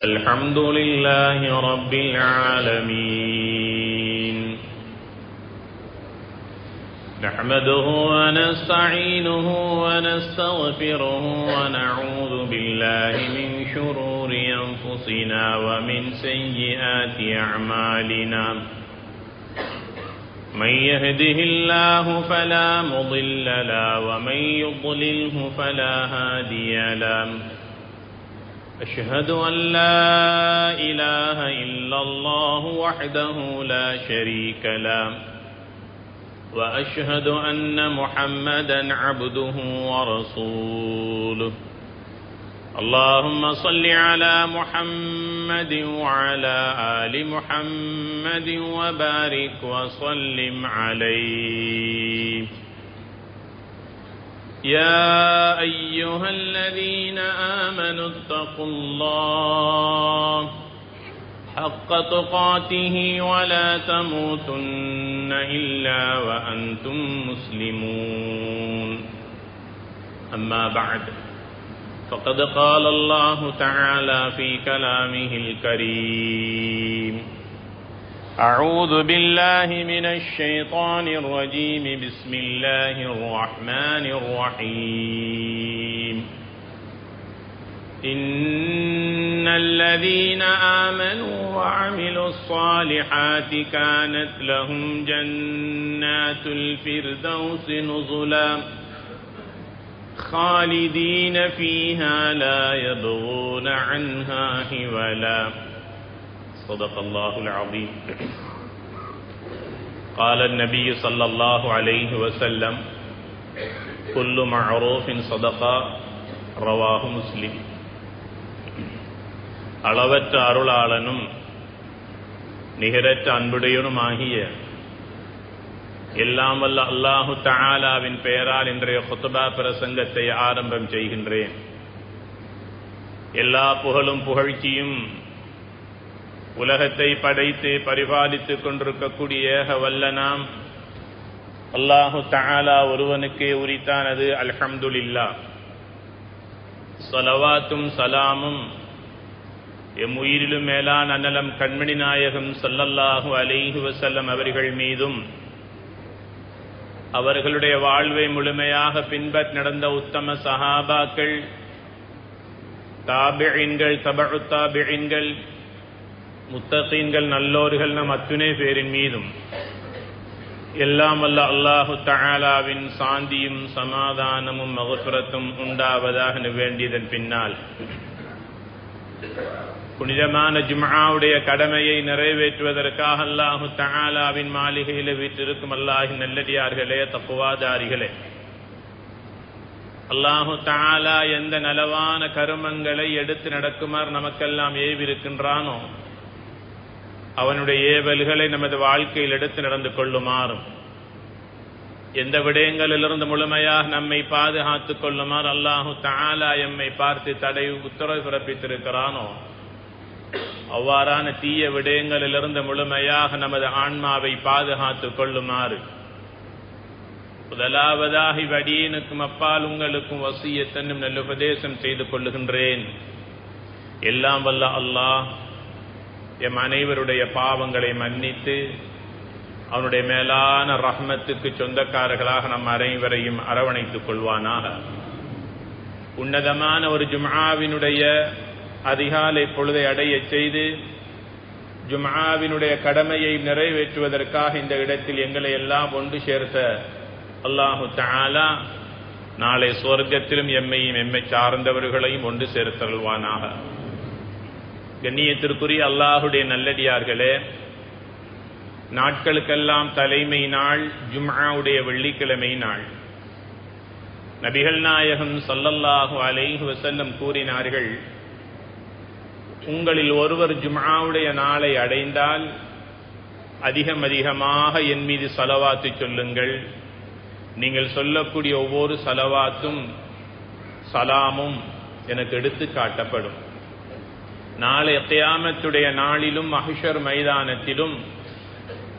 الحمد لله رب العالمين نحمده ونستعينه ونستغفره ونعوذ بالله من شرور أنفسنا ومن سيئات أعمالنا من يهده الله فلا مضل له ومن يضلله فلا هادي له أشهد أن لا إله إلا الله وحده لا شريك له وأشهد أن محمدا عبده ورسوله اللهم صل على محمد وعلى آل محمد وبارك وسلم عليه يا أيها الذين آمنوا اتقوا الله حق تقاته ولا تموتن إلا وأنتم مسلمون أما بعد فقد قال الله تعالى في كلامه الكريم أعوذ بالله من الشيطان الرجيم بسم الله الرحمن الرحيم إن الذين آمنوا وعملوا الصالحات كانت لهم جنات الفردوس نزلا خالدين فيها لا يبغون عنها حولا صدق الله العظيم قال النبي صلى الله عليه وسلم كل معروف صدقة رواه مسلم அளவற்ற அருளாளனும் நிகரற்ற அன்புடையனுமாகிய எல்லாம் வல்ல அல்லாஹு தஆலாவின் பெயரால் இன்றைய குத்பா பிரசங்கத்தை ஆரம்பம் செய்கின்றேன். எல்லா புகழும் புகழ்ச்சியும் உலகத்தை படைத்து பரிபாலித்துக் கொண்டிருக்கக்கூடிய ஏக வல்லனாம் அல்லாஹு தஆலா ஒருவனுக்கே உரித்தானது. அல்ஹம்துலில்லாஹ். ஸலவாத்தும் சலாமும் எம் உயிரிலும் மேலான அன்னலம் கண்மணி நாயகம் ஸல்லல்லாஹு அலைஹி வஸல்லம் அவர்கள் மீதும் அவர்களுடைய வாழ்வை முழுமையாக பின்பற்றி நடந்த உத்தம சஹாபாக்கள், தாபிஈன்கள், தபஉ தாபிஈன்கள், முத்தகீன்கள், நல்லோர்கள் நம் அத்துணை பேரின் மீதும் எல்லாம் வல்ல அல்லாஹு தஆலாவின் சாந்தியும் சமாதானமும் மக்ஃபிரத்தும் உண்டாவதாக வேண்டியதன் பின்னால் புனிதமான ஜும்ஆவுடைய கடமையை நிறைவேற்றுவதற்காக அல்லாஹு தஆலாவின் மாளிகையில் வீற்றிருக்கும் அல்லாஹின் நல்லடியார்களே, தக்வாதாரிகளே, அல்லாஹு தஆலா எந்த நலவான கருமங்களை எடுத்து நடக்குமாறு நமக்கெல்லாம் ஏவிருக்கின்றானோ அவனுடைய ஏவல்களை நமது வாழ்க்கையில் எடுத்து நடந்து கொள்ளுமாறும், எந்த விடயங்களிலிருந்து முழுமையாக நம்மை பாதுகாத்துக் கொள்ளுமாறு அல்லாஹு தஆலா எம்மை பார்த்து தடை உத்தரவு பிறப்பித்திருக்கிறானோ அவ்வாறான தீய விடயங்களிலிருந்து முழுமையாக நமது ஆன்மாவை பாதுகாத்துக் கொள்ளுமாறு முதலாவதாக இவ்வடியனுக்கும் அப்பால் உங்களுக்கும் வசியத்தன்னும் நல்ல உபதேசம் செய்து கொள்ளுகின்றேன். எல்லாம் வல்ல அல்லாஹ் எம் அனைவருடைய பாவங்களை மன்னித்து அவனுடைய மேலான ரஹ்மத்துக்கு சொந்தக்காரர்களாக நம் அனைவரையும் அரவணைத்துக் கொள்வானாக. உன்னதமான ஒரு ஜும்ஆவினுடைய அதிகாலை பொழுதை அடைய செய்து ஜும்ஆவினுடைய கடமையை நிறைவேற்றுவதற்காக இந்த இடத்தில் எங்களை எல்லாம் ஒன்று சேர்த்த அல்லாஹு தஆலா நாளை சுவர்க்கத்திலும் எம்மையும் எம்மை சார்ந்தவர்களையும் ஒன்று சேர்த்தருள்வானாக. கண்ணியத்திற்குரிய அல்லாஹுடைய நல்லடியார்களே, நாட்களுக்கெல்லாம் தலைமை நாள் ஜும்ஆவுடைய வெள்ளிக்கிழமை நாள். நபிகள் நாயகம் ஸல்லல்லாஹு அலைஹி வஸல்லம் கூறினார்கள், உங்களில் ஒருவர் ஜும்ஆவுடைய நாளை அடைந்தால் அதிகமாக என் மீது ஸலவாத்து சொல்லுங்கள். நீங்கள் சொல்லக்கூடிய ஒவ்வொரு ஸலவாத்தும் சலாமும் எனக்கு எடுத்து காட்டப்படும். நாளை கியாமத்துடைய நாளிலும் மஹ்ஷர் மைதானத்திலும்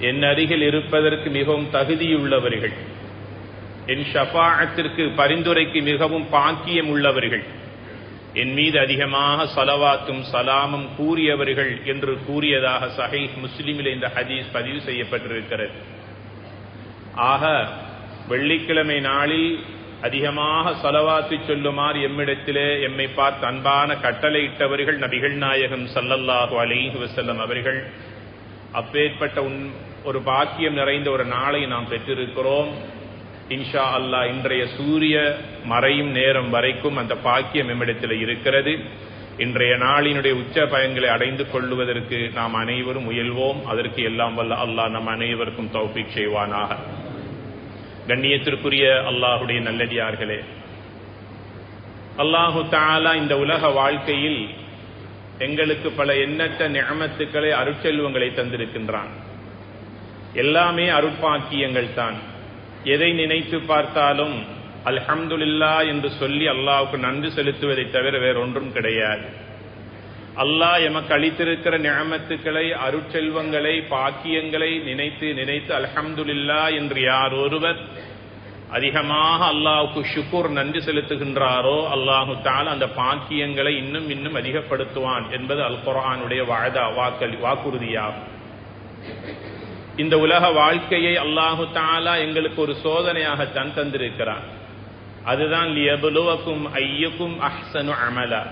என் அருகில் இருப்பதற்கு மிகவும் தகுதியுள்ளவர்கள், என் ஷஃபாஅத்திற்கு பரிந்துரைக்கு மிகவும் பாக்கியம் உள்ளவர்கள் என் மீது அதிகமாக ஸலவாத்தும் சலாமும் கூறியவர்கள் என்று கூறியதாக ஸஹீஹ் முஸ்லிமிலே இந்த ஹதீஸ் பதிவு செய்யப்பட்டிருக்கிறது. ஆக வெள்ளிக்கிழமை நாளில் அதிகமாக ஸலவாத்து சொல்லுமாறு எம்மிடத்திலே எம்மை பார்த்து அன்பான கட்டளையிட்டவர்கள் நபிகள் நாயகம் ஸல்லல்லாஹு அலைஹி வஸல்லம் அவர்கள். அப்பேற்பட்ட ஒரு பாக்கியம் நிறைந்த ஒரு நாளை நாம் பெற்றிருக்கிறோம். இன்ஷா அல்லாஹ் இன்றைய சூரிய மறையும் நேரம் வரைக்கும் அந்த பாக்கியம் எம்மிடத்தில் இருக்கிறது. இன்றைய நாளினுடைய உச்ச பயன்களை அடைந்து கொள்வதற்கு நாம் அனைவரும் முயல்வோம். அதற்கு எல்லாம் வல்ல அல்லாஹ் நம் அனைவருக்கும் தௌஃபீக் செய்வானாக. கண்ணியத்திற்குரிய அல்லாஹுடைய நல்லடியார்களே, அல்லாஹு தஆலா இந்த உலக வாழ்க்கையில் எங்களுக்கு பல எண்ணற்ற நிஅமத்துக்களை அருட்செல்வங்களை தந்திருக்கின்றான். எல்லாமே அருட்பாக்கியங்கள் தான். எதை நினைத்து பார்த்தாலும் அல்ஹம்துலில்லாஹ் என்று சொல்லி அல்லாஹ்வுக்கு நன்றி செலுத்துவதை தவிர வேறொன்றும் கிடையாது. அல்லாஹ் எமக்கு அளித்திருக்கிற நிஅமத்துக்களை, அருட்செல்வங்களை, பாக்கியங்களை நினைத்து நினைத்து அல்ஹம்துலில்லாஹ் என்று யார் ஒருவர் அதிகமாக அல்லாஹ்வுக்கு ஷுக்ர் நன்றி செலுத்துகின்றாரோ அல்லாஹு தஆலா அந்த பாக்கியங்களை இன்னும் இன்னும் அதிகப்படுத்துவான் என்பது அல் குர்ஆனுடைய வாக்குறுதியாகும். இந்த உலக வாழ்க்கையை அல்லாஹு தஆலா எங்களுக்கு ஒரு சோதனையாகத்தான் தந்திருக்கிறான். அதுதான் லியப்லுவக்கும் ஐயுக்கும் அஹ்ஸனு அமலா,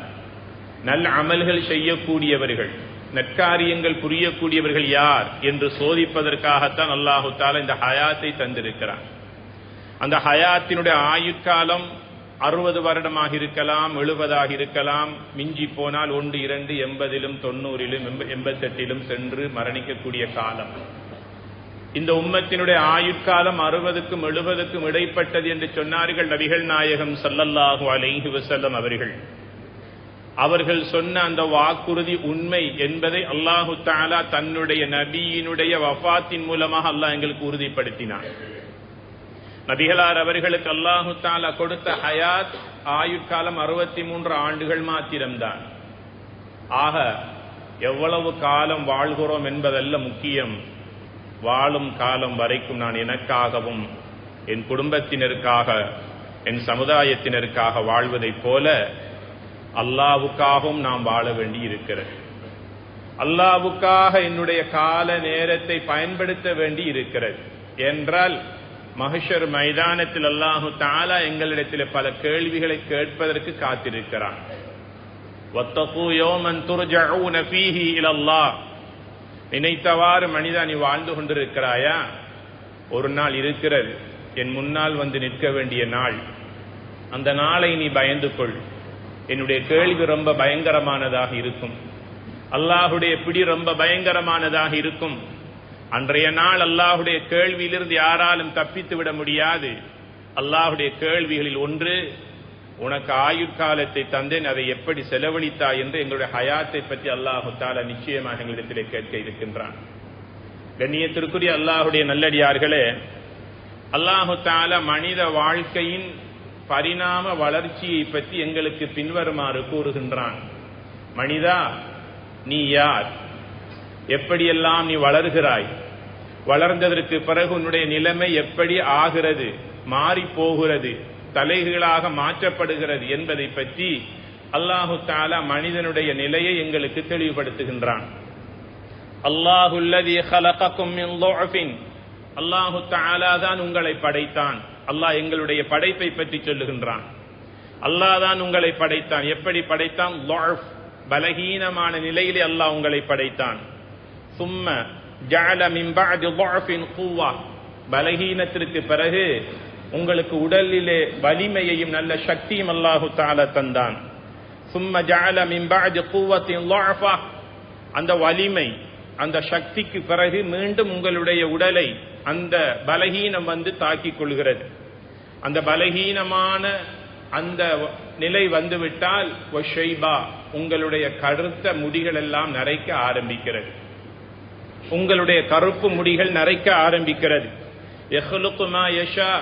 நல்ல அமல்கள் செய்யக்கூடியவர்கள், நற்காரியங்கள் புரியக்கூடியவர்கள் யார் என்று சோதிப்பதற்காகத்தான் அல்லாஹு தஆலா இந்த ஹயாத்தை தந்திருக்கிறான். அந்த ஹயாத்தினுடைய ஆயுட்காலம் 60 வருடமாக இருக்கலாம், 70 இருக்கலாம், மிஞ்சி போனால் 1, 2, 80, 90, 88 சென்று மரணிக்கக்கூடிய காலம். இந்த உம்மத்தினுடைய ஆயுட்காலம் 60க்கும் 70க்கும் இடைப்பட்டது என்று சொன்னார்கள் நபிகள் நாயகம் ஸல்லல்லாஹு அலைஹி வஸல்லம் அவர்கள். அவர்கள் சொன்ன அந்த வாக்குறுதி உண்மை என்பதை அல்லாஹு தஆலா தன்னுடைய நபியினுடைய வஃபாத்தின் மூலமாக அல்லாஹ் எங்களுக்கு உறுதிப்படுத்தினார். நபிகளார் அவர்களுக்கு அல்லாஹு தஆலா கொடுத்த ஹயாத் ஆயுட்காலம் 63 ஆண்டுகள் மாத்திரம்தான். ஆக எவ்வளவு காலம் வாழ்கிறோம் என்பதல்ல முக்கியம், வாழும் காலம் வரைக்கும் நான் எனக்காகவும் என் குடும்பத்தினருக்காக என் சமுதாயத்தினருக்காக வாழ்வதைப் போல அல்லாஹ்வுக்காகவும் நாம் வாழ வேண்டி இருக்கிறது. அல்லாஹ்வுக்காக என்னுடைய கால நேரத்தை பயன்படுத்த வேண்டி இருக்கிறது என்றால் மஹ்ஷர் மைதானத்தில் அல்லாஹு தஆலா எங்களிடத்தில் பல கேள்விகளை கேட்பதற்கு காத்திருக்கிறான். வத்தகூ யௌமன் துர்ஜஊன ஃபீஹி இலல்லாஹ், நினைத்தவாறு மனிதா நீ வாழ்ந்து கொண்டிருக்கிறாயா? ஒரு நாள் இருக்கிறது, என் முன்னால் வந்து நிற்க வேண்டிய நாள். அந்த நாளை நீ பயந்து கொள். என்னுடைய கேள்வி ரொம்ப பயங்கரமானதாக இருக்கும், அல்லாஹுடைய பிடி ரொம்ப பயங்கரமானதாக இருக்கும். அன்றைய நாள் அல்லாஹுடைய கேள்வியிலிருந்து யாராலும் தப்பித்து விட முடியாது. அல்லாஹுடைய கேள்விகளில் ஒன்று, உனக்கு ஆயுட்காலத்தை தந்தேன், அதை எப்படி செலவழித்தாய் என்று எங்களுடைய ஹயாத்தை பற்றி அல்லாஹு தஆலா நிச்சயமாக எங்களிடத்திலே கேட்க இருக்கின்றான். கண்ணியத்திற்குரிய அல்லாஹுடைய நல்லடியார்களே, அல்லாஹு தஆலா மனித வாழ்க்கையின் பரிணாம வளர்ச்சியை பற்றி எங்களுக்கு பின்வருமாறு கூறுகின்றான். மனிதா, நீ யார்? எப்படியெல்லாம் நீ வளர்கிறாய்? வளர்ந்ததற்கு பிறகு உன்னுடைய நிலைமை எப்படி ஆகிறது, மாறி போகிறது, தலைகளாக மாற்றப்படுகிறது என்பதை பற்றி அல்லாஹு தஆலா மனிதனுடைய நிலையை எங்களுக்கு தெளிவுபடுத்துகின்றான். அல்லாஹுல்லதீ ஹலகக்கும் மின் ضعஃபின், அல்லாஹு தஆலா தான் உங்களை படைத்தான். அல்லாஹ் எங்களுடைய படைப்பை பற்றி சொல்லுகின்றான். அல்லாஹ் தான் உங்களை படைத்தான். எப்படி படைத்தான்? ضعஃப், பலகீனமான நிலையிலே அல்லாஹ் உங்களை படைத்தான். ثم جعل من بعد ضعف قوة, பலகீனத்திற்கு பிறகு உங்களுக்கு உடலிலே வலிமையையும் நல்ல சக்தியும் அல்லாஹு தஆலா தந்தான். ثم جعل من بعد قوة ضعفا, அந்த வலிமை அந்த சக்திக்கு பிறகு மீண்டும் உங்களுடைய உடலை அந்த பலகீனம் வந்து தாக்கிக் கொள்கிறது. அந்த பலகீனமான அந்த நிலை வந்துவிட்டால் வஷைபா, உங்களுடைய கருத்த முடிகள் எல்லாம் நரைக்க ஆரம்பிக்கிறது. உங்களுடைய கருப்பு முடிகள் நரைக்க ஆரம்பிக்கிறது. யஹ்லுகு மா யஷா,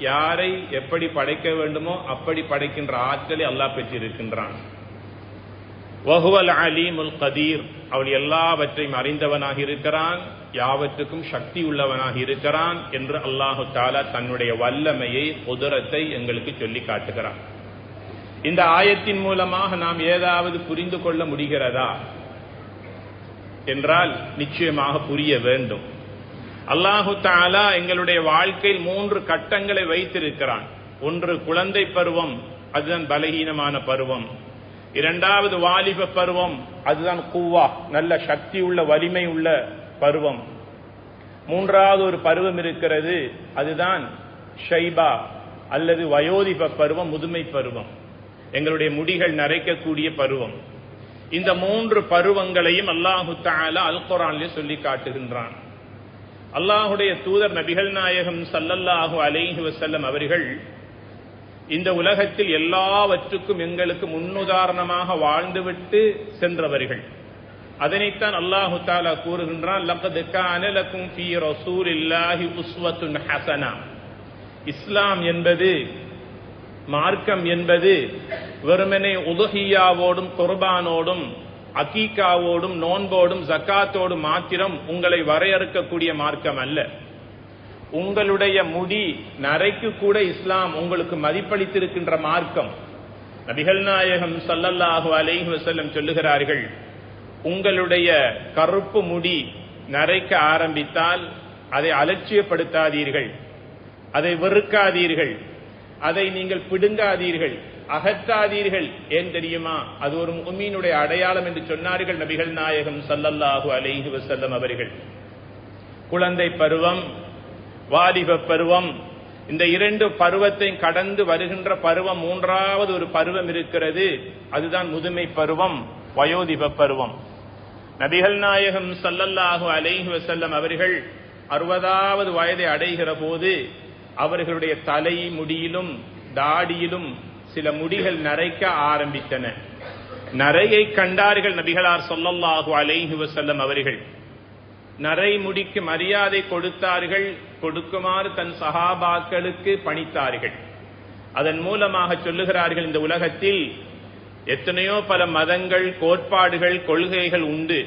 யாரை எப்படி படைக்க வேண்டுமோ அப்படி படைக்கின்ற ஆற்றலை அல்லாஹ் பெற்றிருக்கின்றான். வஹுவல் அலீமுல் கதீர், அவன் எல்லாவற்றையும் அறிந்தவனாக இருக்கிறான், யாவற்றுக்கும் சக்தி உள்ளவனாக இருக்கிறான் என்று அல்லாஹு தஆலா தன்னுடைய வல்லமையை, குதிரத்தை எங்களுக்கு சொல்லி காட்டுகிறான். இந்த ஆயத்தின் மூலமாக நாம் ஏதாவது புரிந்து கொள்ள முடிகிறதா என்றால் நிச்சயமாக புரிய வேண்டும். அல்லாஹு தஆலா எங்களுடைய வாழ்க்கையில் 3 கட்டங்களை வைத்திருக்கிறான். ஒன்று குழந்தை பருவம், அதுதான் பலகீனமான பருவம். இரண்டாவது வாலிப பருவம், அதுதான் குவ்வா, நல்ல சக்தி உள்ள வலிமை உள்ள பருவம். மூன்றாவது ஒரு பருவம் இருக்கிறது, அதுதான் ஷைபா அல்லது வயோதிப பருவம், முதுமை பருவம், எங்களுடைய முடிகள் நரைக்கக்கூடிய பருவம். இந்த 3 பருவங்களையும் அல்லாஹு தஆலா அல் குர்ஆனிலே சொல்லி காட்டுகின்றான். அல்லாஹுடைய தூதர் நபிகள் நாயகம் ஸல்லல்லாஹு அலைஹி வஸல்லம் அவர்கள் இந்த உலகத்தில் எல்லாவற்றுக்கும் எங்களுக்கு முன்னுதாரணமாக வாழ்ந்துவிட்டு சென்றவர்கள். அதனைத்தான் அல்லாஹு தஆலா கூறுகின்றான், லக்கத் கான லக்கும் ஃபீ ரசூலில்லாஹி உஸ்வத்துன் ஹஸனா. இஸ்லாம் என்பது, மார்க்கம் என்பது வெறுமனே உதுஹியாவோடும் குர்பானோடும் அகீகாவோடும் நோன்போடும் ஜக்காத்தோடும் மாத்திரம் உங்களை வரையறுக்கக்கூடிய மார்க்கம் அல்ல. உங்களுடைய முடி நரைக்கு கூட இஸ்லாம் உங்களுக்கு மதிப்பளித்திருக்கின்ற மார்க்கம். நபிகள் நாயகம் ஸல்லல்லாஹு அலைஹி வஸல்லம் சொல்லுகிறார்கள், உங்களுடைய கருப்பு முடி நரைக்க ஆரம்பித்தால் அதை அலட்சியப்படுத்தாதீர்கள், அதை வெறுக்காதீர்கள், அதை நீங்கள் பிடுங்காதீர்கள், அகற்றாதீர்கள். ஏன் தெரியுமா? அது ஒரு முஃமினுடைய அடையாளம் என்று சொன்னார்கள் நபிகள் நாயகம் ஸல்லல்லாஹு அலைஹி வஸல்லம் அவர்கள். குழந்தை பருவம், வாலிப பருவம், இந்த 2 பருவத்தை கடந்து வருகின்ற பருவம், 3வது ஒரு பருவம் இருக்கிறது, அதுதான் முதுமை பருவம், வயோதிப பருவம். நபிகள் நாயகம் ஸல்லல்லாஹு அலைஹி வஸல்லம் அவர்கள் 60வது வயதை அடைகிற போது அவர்களுடைய தலை முடியிலும் தாடியிலும் சில முடிகள் நரைக்க ஆரம்பித்தன. நரையை கண்டார்கள் நபிகளார் ஸல்லல்லாஹு அலைஹி வஸல்லம் அவர்கள். நரை முடிக்கு மரியாதை கொடுத்தார்கள், கொடுக்குமாறு தன் சஹாபாக்களுக்கு பணித்தார்கள். அதன் மூலமாக சொல்லுகிறார்கள், இந்த உலகத்தில் எத்தனையோ பல மதங்கள், கோட்பாடுகள், கொள்கைகள் உண்டு.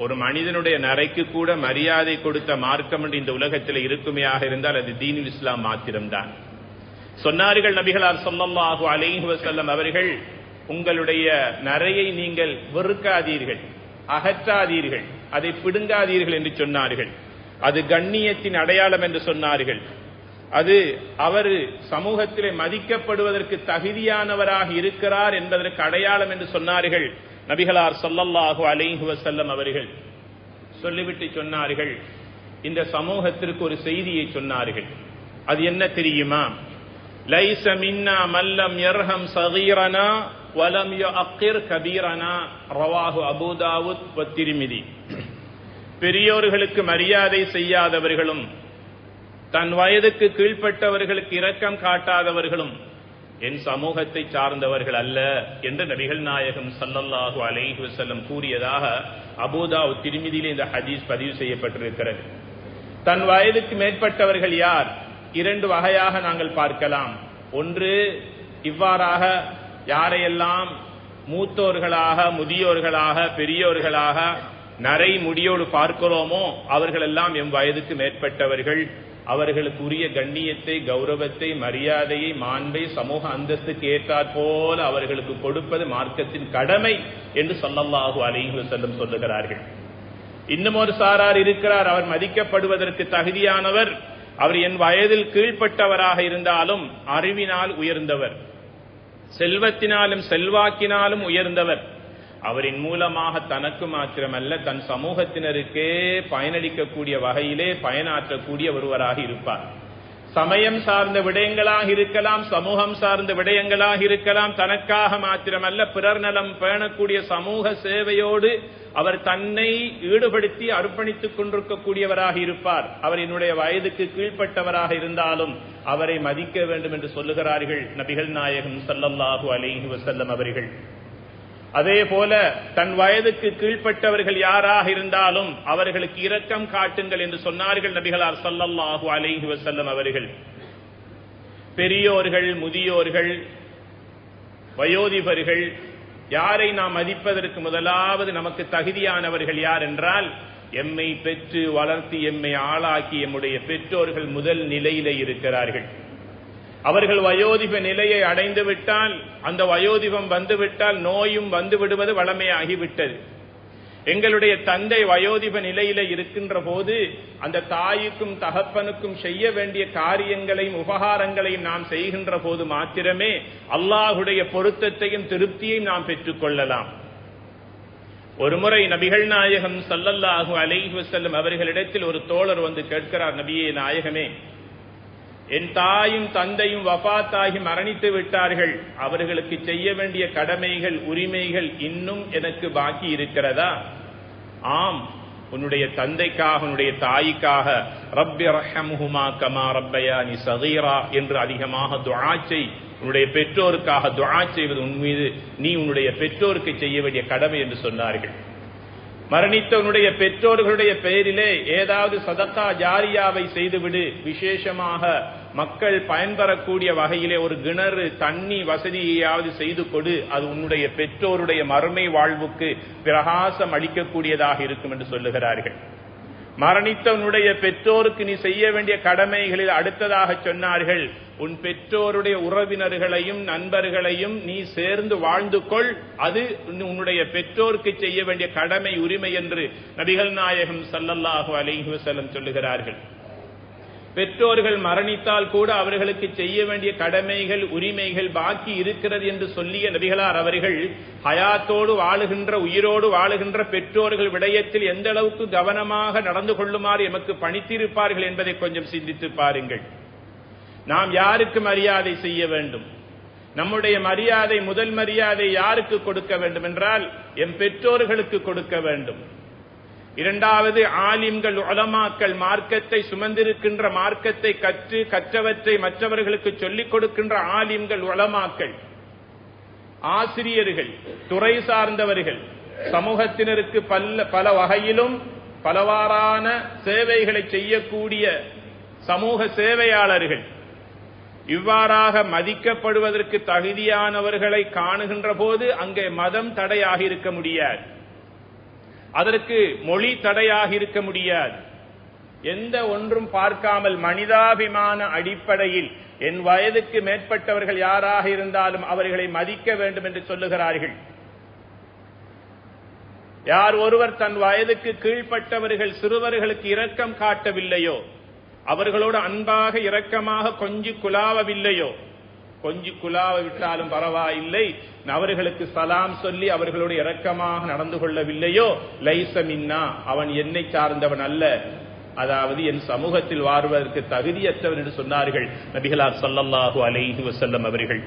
ஒரு மனிதனுடைய நரைக்கு கூட மரியாதை கொடுத்த மார்க்கம் என்று இந்த உலகத்தில் இருக்குமையாக இருந்தால் அது தீனுல் இஸ்லாம் மாத்திரம்தான். சொன்னார்கள் நபிகளார் ஸல்லல்லாஹு அலைஹி வஸல்லம் அவர்கள், உங்களுடைய நரையை நீங்கள் வெறுக்காதீர்கள், அகற்றாதீர்கள், அதை பிடுங்காதீர்கள் என்று சொன்னார்கள். அது கண்ணியத்தின் அடையாளம் என்று சொன்னார்கள். அது அவர் சமூகத்திலே மதிக்கப்படுவதற்கு தகுதியானவராக இருக்கிறார் என்பதற்கு அடையாளம் என்று சொன்னார்கள் நபிகளார் ஸல்லல்லாஹு அலைஹி வஸல்லம் அவர்கள். சொல்லிவிட்டு சொன்னார்கள், இந்த சமூகத்திற்கு ஒரு செய்தியை சொன்னார்கள். அது என்ன தெரியுமா? லைஸ மின்னா மல்லம் யர்ஹம் ஸகீரனா வலம் யுஅக்கிர் கபீரனா, ரவாஹு அபூ தாவூத் வ திர்மிதி. பெரியோர்களுக்கு மரியாதை செய்யாதவர்களும் தன் வயதுக்கு கீழ்ப்பட்டவர்களுக்கு இரக்கம் காட்டாதவர்களும் என் சமூகத்தை சார்ந்தவர்கள் அல்ல என்று நபிகள் நாயகம் ஸல்லல்லாஹு அலைஹி வஸல்லம் கூறியதாக அபூ தாவூத் திர்மிதியிலே இந்த ஹதீஸ் பதிவு செய்யப்பட்டிருக்கிறது. தன் வயதுக்கு மேற்பட்டவர்கள் யார்? 2 வகையாக நாங்கள் பார்க்கலாம். ஒன்று, இவ்வாறாக யாரையெல்லாம் மூத்தோர்களாக, முதியோர்களாக, பெரியோர்களாக நரை முடியோடு பார்க்கிறோமோ அவர்களெல்லாம் எம் வயதுக்கு மேற்பட்டவர்கள். அவர்களுக்கு உரிய கண்ணியத்தை, கௌரவத்தை, மரியாதையை, மாண்பை, சமூக அந்தஸ்துக்கு ஏற்றாற் போல அவர்களுக்கு கொடுப்பது மார்க்கத்தின் கடமை என்று ஸல்லல்லாஹு அலைஹி வஸல்லம் சொல்லுகிறார்கள். இன்னும் ஒரு சாரார் இருக்கிறார், அவர் மதிக்கப்படுவதற்கு தகுதியானவர். அவர் என் வயதில் கீழ்ப்பட்டவராக இருந்தாலும் அறிவினால் உயர்ந்தவர், செல்வத்தினாலும் செல்வாக்கினாலும் உயர்ந்தவர். அவரின் மூலமாக தனக்கு மாத்திரமல்ல தன் சமூகத்தினருக்கே பயனளிக்கக்கூடிய வகையிலே பயனாற்றக்கூடிய ஒருவராக இருப்பார். சமயம் சார்ந்த விடயங்களாக இருக்கலாம், சமூகம் சார்ந்த விடயங்களாக இருக்கலாம். தனக்காக மாத்திரமல்ல பிறர் நலம் பேணக்கூடிய சமூக சேவையோடு அவர் தன்னை ஈடுபடுத்தி அர்ப்பணித்துக் கொண்டிருக்கக்கூடியவராக இருப்பார். அவர் என்னுடைய வயதுக்கு கீழ்ப்பட்டவராக இருந்தாலும் அவரை மதிக்க வேண்டும் என்று சொல்லுகிறார்கள் நபிகள் நாயகம் ஸல்லல்லாஹு அலைஹி வஸல்லம் அவர்கள். அதே போல தன் வயதுக்கு கீழ்ப்பட்டவர்கள் யாராக இருந்தாலும் அவர்களுக்கு இரக்கம் காட்டுங்கள் என்று சொன்னார்கள் நபிகளார் ஸல்லல்லாஹு அலைஹி வஸல்லம் அவர்கள். பெரியோர்கள், முதியோர்கள், வயோதிபர்கள் யாரை நாம் மதிப்பதற்கு முதலாவது நமக்கு தகுதியானவர்கள் யார் என்றால், எம்மை பெற்று வளர்த்து எம்மை ஆளாக்கி எம்முடைய பெற்றோர்கள் முதல் நிலையிலே இருக்கிறார்கள். அவர்கள் வயோதிப நிலையை அடைந்து விட்டால், அந்த வயோதிபம் வந்துவிட்டால் நோயும் வந்து விடுவது வளமையாகிவிட்டது. எங்களுடைய தந்தை வயோதிப நிலையில இருக்கின்ற போது அந்த தாய்க்கும் தகப்பனுக்கும் செய்ய வேண்டிய காரியங்களையும் உபகாரங்களையும் நாம் செய்கின்ற போது மாத்திரமே அல்லாஹுடைய பொருத்தத்தையும் திருப்தியையும் நாம் பெற்றுக் கொள்ளலாம். ஒருமுறை நபிகள் நாயகம் ஸல்லல்லாஹு அலைஹி வஸல்லம் அவர்களிடத்தில் ஒரு தோழர் வந்து கேட்கிறார், நபியே நாயகமே, என் தாயும் தந்தையும் வஃபாத்தாகி மரணித்து விட்டார்கள், அவர்களுக்கு செய்ய வேண்டிய கடமைகள் உரிமைகள் இன்னும் எனக்கு பாக்கி இருக்கிறதா? ஆம், உன்னுடைய தந்தைக்காக உன்னுடைய தாய்க்காக ரப்பி ரஹ்ம்ஹுமா கமா ரப்பயானி ஸகீரா என்று அதிகமாக துஆ செய். உன்னுடைய பெற்றோருக்காக துஆ செய்வது உன் மீது நீ உன்னுடைய பெற்றோருக்கு செய்ய வேண்டிய கடமை என்று சொன்னார்கள். மரணித்த உன்னுடைய பெற்றோர்களுடைய பெயரிலே ஏதாவது சதகா ஜாரியாவை செய்துவிடு. விசேஷமாக மக்கள் பயன்பெறக்கூடிய வகையிலே ஒரு கிணறு தண்ணி வசதியாவது செய்து கொடு. அது உன்னுடைய பெற்றோருடைய மறுமை வாழ்வுக்கு பிரகாசம் அளிக்கக்கூடியதாக இருக்கும் என்று சொல்லுகிறார்கள். மரணித்தவனுடைய பெற்றோருக்கு நீ செய்ய வேண்டிய கடமைகளில் அடுத்ததாக சொன்னார்கள், உன் பெற்றோருடைய உறவினர்களையும் நண்பர்களையும் நீ சேர்ந்து வாழ்ந்து கொள், அது உன்னுடைய பெற்றோருக்கு செய்ய வேண்டிய கடமை உரிமை என்று நபிகள் நாயகம் ஸல்லல்லாஹு அலைஹி வஸல்லம் சொல்லுகிறார்கள். பெற்றோர்கள் மரணித்தால் கூட அவர்களுக்கு செய்ய வேண்டிய கடமைகள் உரிமைகள் பாக்கி இருக்கிறது என்று சொல்லிய நபிகளார் அவர்கள் ஹயாத்தோடு வாழுகின்ற உயிரோடு வாழுகின்ற பெற்றோர்கள் விடயத்தில் எந்த அளவுக்கு கவனமாக நடந்து கொள்ளுமாறு எமக்கு பணித்திருப்பார்கள் என்பதை கொஞ்சம் சிந்தித்து பாருங்கள். நாம் யாருக்கு மரியாதை செய்ய வேண்டும்? நம்முடைய மரியாதை, முதல் மரியாதை யாருக்கு கொடுக்க வேண்டும் என்றால் எம் பெற்றோர்களுக்கு கொடுக்க வேண்டும். இரண்டாவது, ஆலிம்கள் உலமாக்கள், மார்க்கத்தை சுமந்திருக்கின்ற, மார்க்கத்தை கற்றவற்றை மற்றவர்களுக்கு சொல்லிக் கொடுக்கின்ற ஆலிம்கள் உலமாக்கள், ஆசிரியர்கள், துறை சார்ந்தவர்கள், சமூகத்தினருக்கு பல வகையிலும் பலவாறான சேவைகளை செய்யக்கூடிய சமூக சேவையாளர்கள், இவ்வாறாக மதிக்கப்படுவதற்கு தகுதியானவர்களை காணுகின்ற போது அங்கே மதம் தடையாக இருக்க முடியாது, அதற்கு மொழி தடையாக இருக்க முடியாது. எந்த ஒன்றும் பார்க்காமல் மனிதாபிமான அடிப்படையில் என் வயதுக்கு மேற்பட்டவர்கள் யாராக இருந்தாலும் அவர்களை மதிக்க வேண்டும் என்று சொல்லுகிறார்கள். யார் ஒருவர் தன் வயதுக்கு கீழ்ப்பட்டவர்கள் சிறுவர்களுக்கு இரக்கம் காட்டவில்லையோ, அவர்களோடு அன்பாக இரக்கமாக கொஞ்சி குலாவவில்லையோ, கொஞ்சி குலாவ விட்டாலும் பரவாயில்லை, அவர்களுக்கு சலாம் சொல்லி அவர்களோடு இரக்கமாக நடந்து கொள்ளவில்லையோ, லைஸ மின்னா, அவன் என்னை சார்ந்தவன் அல்ல, அதாவது என் சமூகத்தில் வாழ்வதற்கு தகுதியற்றவன் என்று சொன்னார்கள் நபிகளார் ஸல்லல்லாஹு அலைஹி வஸல்லம் அவர்கள்.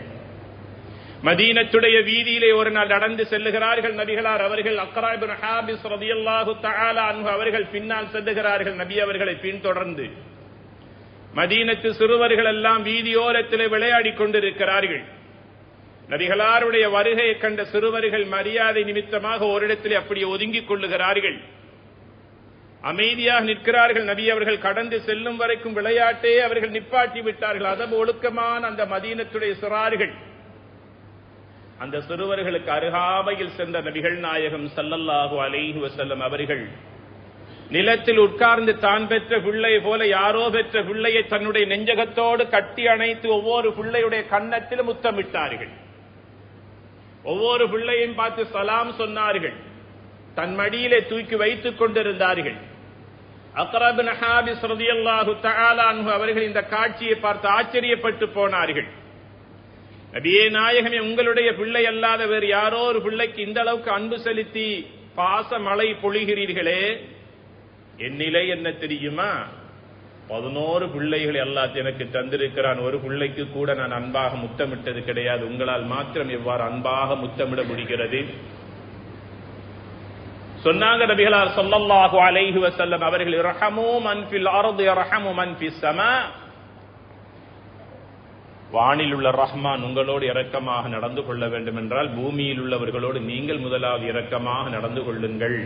மதீனத்துடைய வீதியிலே ஒரு நாள் நடந்து செல்லுகிறார்கள் நபிகளார் அவர்கள். அக்ரா இப்னு ஹாபிஸ் ரலியல்லாஹு தஆலா அன்ஹு அவர்கள் பின்னால் செல்லுகிறார்கள். நபி அவர்களை பின்தொடர்ந்து மதீனத்து சிறுவர்கள் எல்லாம் வீதியோரத்திலே விளையாடி கொண்டிருக்கிறார்கள். நபிகளாருடைய வருகையை கண்ட சிறுவர்கள் மரியாதை நிமித்தமாக ஓரிடத்திலே அப்படியே ஒதுங்கிக் கொள்ளுகிறார்கள், அமைதியாக நிற்கிறார்கள். நபி அவர்கள் கடந்து செல்லும் வரைக்கும் விளையாட்டே அவர்கள் நிப்பாட்டி விட்டார்கள். அதற்கு ஒழுக்கமான அந்த மதீனத்துடைய சிறார்கள் அந்த சிறுவர்களுக்கு அருகாமையில் சென்ற நபிகள் நாயகம் ஸல்லல்லாஹு அலைஹி வஸல்லம் அவர்கள் நிலத்தில் உட்கார்ந்து தான் பெற்ற பிள்ளை போல யாரோ பெற்ற பிள்ளையை தன்னுடைய நெஞ்சகத்தோடு கட்டி அணைத்து ஒவ்வொரு பிள்ளையுடைய கன்னத்திலும் முத்தமிட்டார்கள். ஒவ்வொரு பிள்ளையும் பார்த்து சலாம் சொன்னார்கள். தன் மடியிலே தூக்கி வைத்துக் கொண்டிருந்தார்கள். அக்ரா இப்னு ஹாபிஸ் ரலியல்லாஹு தஆலா அன்ஹு அவர்கள் இந்த காட்சியை பார்த்து ஆச்சரியப்பட்டு போனார்கள். நபியே நாயகமே, உங்களுடைய பிள்ளை அல்லாத வேறு யாரோ ஒரு பிள்ளைக்கு இந்த அளவுக்கு அன்பு செலுத்தி பாச மழை பொழிகிறீர்களே, என் நிலை என்ன தெரியுமா? 11 பிள்ளைகளை அல்லாஹ் எனக்கு தந்திருக்கிறான், ஒரு பிள்ளைக்கு கூட நான் அன்பாக முத்தமிட்டது கிடையாது, உங்களால் மாத்திரம் எவ்வாறு அன்பாக முத்தமிட முடிகிறது? சொன்னாங்க நபிகளார் ஸல்லல்லாஹு அலைஹி வஸல்லம் அவர்கள், இரஹமு மன் ஃபில் அர்தி யர்ஹமு மன் ஃபிஸ் ஸமா, வானில் உள்ள ரஹ்மான் உங்களோடு இரக்கமாக நடந்து கொள்ள வேண்டும் என்றால் பூமியில் உள்ளவர்களோடு நீங்கள் முதலாவது இரக்கமாக நடந்து கொள்ளுங்கள்.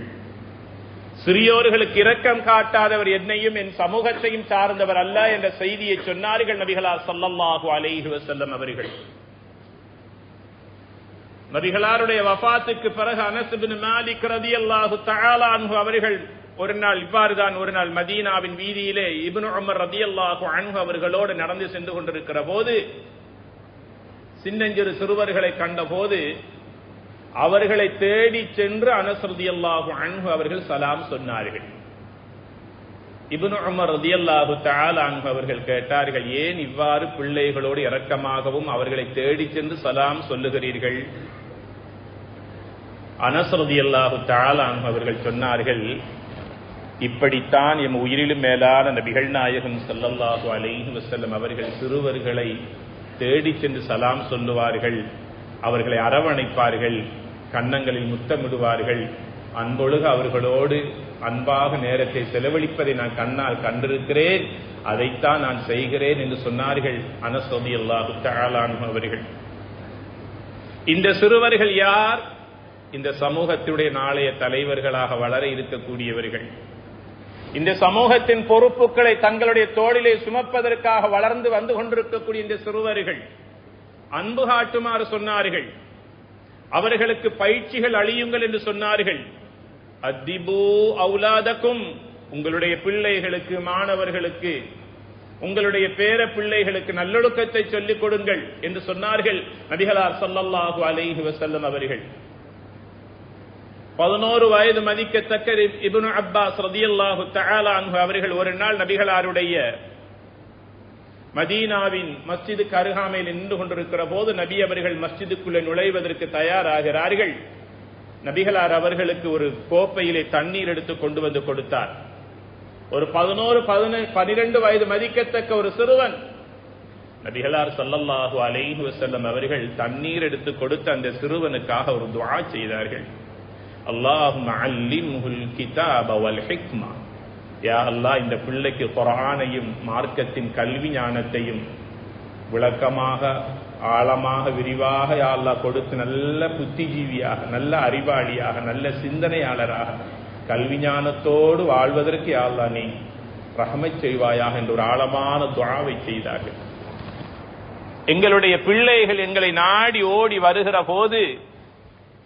சிறியோர்களுக்கு இரக்கம் காட்டாதவர் என்னையும் என் சமூகத்தையும் சார்ந்தவர் அல்ல என்ற செய்தியை சொன்னார்கள் நபிகளார் ஸல்லல்லாஹு அலைஹி வஸல்லம் அவர்கள். நபிகளாருடைய வஃபாத்துக்கு பிறகு அனஸ் இப்னு மாலிக் ரலியல்லாஹு தஆலா அன்ஹு அவர்கள் ஒரு நாள் இவ்வாறுதான் ஒரு நாள் மதீனாவின் வீதியிலே இப்னு உமர் ரலியல்லாஹு அன்ஹு அவர்களோடு நடந்து சென்று கொண்டிருக்கிற போது சின்னஞ்சிறு சிறுவர்களை கண்டபோது அவர்களை தேடி சென்று அனஸ் ரலியல்லாஹு அன்ஹு அவர்கள் சலாம் சொன்னார்கள். இப்னு உமர் ரலியல்லாஹு தஆலா அன்ஹு அவர்கள் கேட்டார்கள், ஏன் இவ்வாறு பிள்ளைகளோடு இரக்கமாகவும் அவர்களை தேடி சென்று சலாம் சொல்லுகிறீர்கள்? அனஸ் ரலியல்லாஹு தஆலா அன்ஹு அவர்கள் சொன்னார்கள், இப்படித்தான் எம் உயிரிலும் மேலான நபிகள் நாயகம் ஸல்லல்லாஹு அலைஹி வஸல்லம் அவர்கள் சிறுவர்களை தேடி சென்று சலாம் சொல்லுவார்கள், அவர்களை அரவணைப்பார்கள், கன்னங்களில் முத்தமிடுவார்கள், அன்பொழுக அவர்களோடு அன்பாக நேரத்தை செலவழிப்பதை நான் கண்ணால் கண்டிருக்கிறேன், அதைத்தான் நான் செய்கிறேன் என்று சொன்னார்கள் அனஸ் ரலியல்லாஹு தஆலா அன்ஹு அவர்கள். இந்த சிறுவர்கள் யார்? இந்த சமூகத்துடைய நாளைய தலைவர்களாக வளர இருக்கக்கூடியவர்கள். இந்த சமூகத்தின் பொறுப்புகளை தங்களுடைய தோளிலே சுமப்பதற்காக வளர்ந்து வந்து கொண்டிருக்கக்கூடிய இந்த சிறுவர்கள் அன்பு காட்டுமாறு சொன்னார்கள். அவர்களுக்கு பயிற்சிகள் அளியுங்கள் என்று சொன்னார்கள். அத்திபு அவுலாதக்கும், உங்களுடைய பிள்ளைகளுக்கு, மாணவர்களுக்கு, உங்களுடைய பேர பிள்ளைகளுக்கு நல்லொழுக்கத்தை சொல்லிக் கொடுங்கள் என்று சொன்னார்கள் நபிகளார் ஸல்லல்லாஹு அலைஹி வஸல்லம் அவர்கள். 11 வயது மதிக்கத்தக்க இப்னு அப்பாஸ் ரலியல்லாஹு தஆலா அன்ஹு அவர்கள் ஒரு நாள் நபிகளாருடைய மதீனாவின் மஸ்ஜிதுக்கு அருகாமையில் நின்று கொண்டிருக்கிற போது நபி அவர்கள் மஸ்ஜிதுக்குள்ளே நுழைவதற்கு தயாராகிறார்கள். நபிகளார் அவர்களுக்கு ஒரு கோப்பையிலே தண்ணீர் எடுத்து கொண்டு வந்து கொடுத்தார். ஒரு 12 வயது மதிக்கத்தக்க ஒரு சிறுவன். நபிகளார் ஸல்லல்லாஹு அலைஹி வஸல்லம் அவர்கள் தண்ணீர் எடுத்து கொடுத்த அந்த சிறுவனுக்காக ஒரு துஆ செய்தார்கள். அல்லாஹும்ம அல்லிம்ஹுல் கிதாப வல் ஹிக்மா, யா அல்லாஹ் இந்த பிள்ளைக்கு குர்ஆனையும் மார்க்கத்தின் கல்வி ஞானத்தையும் விளக்கமாக, ஆழமாக, விரிவாக யா அல்லாஹ் கொடுத்து நல்ல புத்திஜீவியாக, நல்ல அறிவாளியாக, நல்ல சிந்தனையாளராக, கல்வி ஞானத்தோடு வாழ்வதற்கு யா அல்லாஹ் நீ ரஹ்மத் செய்வாயாக என்ற ஒரு ஆழமான துஆவை செய்தார்கள். எங்களுடைய பிள்ளைகள் எங்களை நாடி ஓடி வருகிற போது